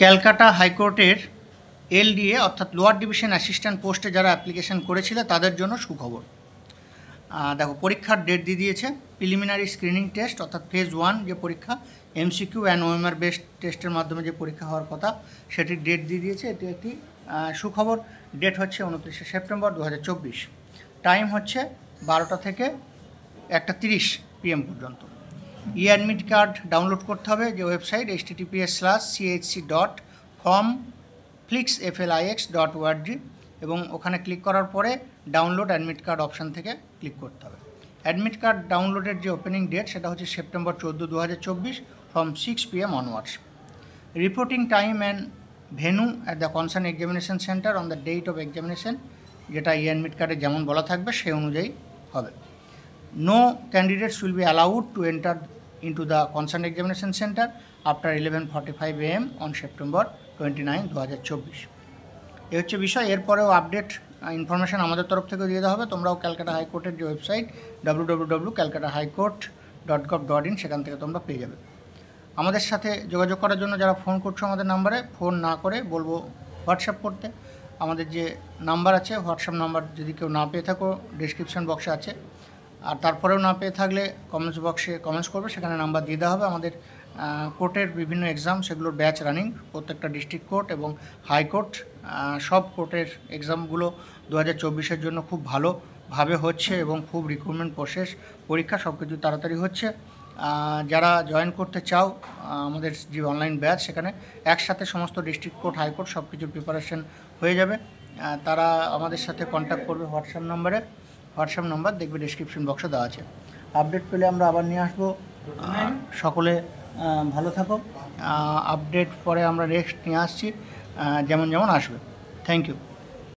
ক্যালকাটা হাইকোর্টের এলডিএ অর্থাৎ lower division assistant পোস্টে যারা অ্যাপ্লিকেশন করেছিল তাদের জন্য সুখবর। দেখো, পরীক্ষার ডেট দিয়ে দিয়েছে। প্রিলিমিনারি স্ক্রিনিং টেস্ট অর্থাৎ ফেজ 1 যে পরীক্ষা, এমসিকিউ অ্যান্ড ওএমআর বেসড টেস্টের মাধ্যমে যে পরীক্ষা হওয়ার কথা সেটির ডেট দিয়ে দিয়েছে। এটি একটি সুখবর। ডেট হচ্ছে 29শে সেপ্টেম্বর 2024। টাইম হচ্ছে 12টা থেকে 1:30 PM পর্যন্ত। অ্যাডমিট কার্ড ডাউনলোড করতে হবে, যে ওয়েবসাইট https://chc.formflixflix.org, এবং ওখানে ক্লিক করার পরে ডাউনলোড অ্যাডমিট কার্ড অপশান থেকে ক্লিক করতে হবে। অ্যাডমিট কার্ড ডাউনলোডের যে ওপেনিং ডেট সেটা হচ্ছে September 14, 2024 from 6 PM onwards. Reporting time and venue at the concern examination centre on the date of examination, যেটা অ্যাডমিট কার্ডে যেমন বলা থাকবে সেই অনুযায়ী হবে। No candidates will be allowed to enter into the concerned examination center after 11:45 AM on September 29, 2024. এই হচ্ছে বিষয়। এরপরেও আপডেট ইনফরমেশান আমাদের তরফ থেকে দিয়ে দেওয়া হবে। তোমরাও ক্যালকাটা হাইকোর্টের যে ওয়েবসাইট www.calcutahighcourt.gov.in সেখান থেকে তোমরা পেয়ে যাবে। আমাদের সাথে যোগাযোগ করার জন্য যারা ফোন করছো আমাদের নাম্বারে, ফোন না করে বলবো হোয়াটসঅ্যাপ করতে। আমাদের যে নাম্বার আছে, হোয়াটসঅ্যাপ নাম্বার যদি কেউ না পেয়ে থাকো ডেসক্রিপশন বক্সে আছে, আর তারপরেও না পেয়ে থাকলে কমেন্টস বক্সে কমেন্টস করবে, সেখানে নাম্বার দিয়ে দেওয়া হবে। আমাদের কোর্টের বিভিন্ন এক্সাম সেগুলোর ব্যাচ রানিং, প্রত্যেকটা ডিস্ট্রিক্ট কোর্ট এবং হাইকোর্ট সব কোর্টের এক্সামগুলো 2024-এর জন্য খুব ভালোভাবে হচ্ছে এবং খুব রিক্রুটমেন্ট প্রসেস, পরীক্ষা সব কিছু তাড়াতাড়ি হচ্ছে। যারা জয়েন করতে চাও আমাদের যে অনলাইন ব্যাচ, সেখানে একসাথে সমস্ত ডিস্ট্রিক্ট কোর্ট হাইকোর্ট সব কিছুর প্রিপারেশন হয়ে যাবে। তারা আমাদের সাথে কন্ট্যাক্ট করবে হোয়াটসঅ্যাপ নাম্বারে। হোয়াটসঅ্যাপ নাম্বার দেখবে ডিসক্রিপশন বক্সে দেওয়া আছে। আপডেট পেলে আমরা আবার নিয়ে আসবো। সকলে ভালো থাকো। আপডেট পরে আমরা নেক্সট নিয়ে আসছি যেমন আসবে। Thank you.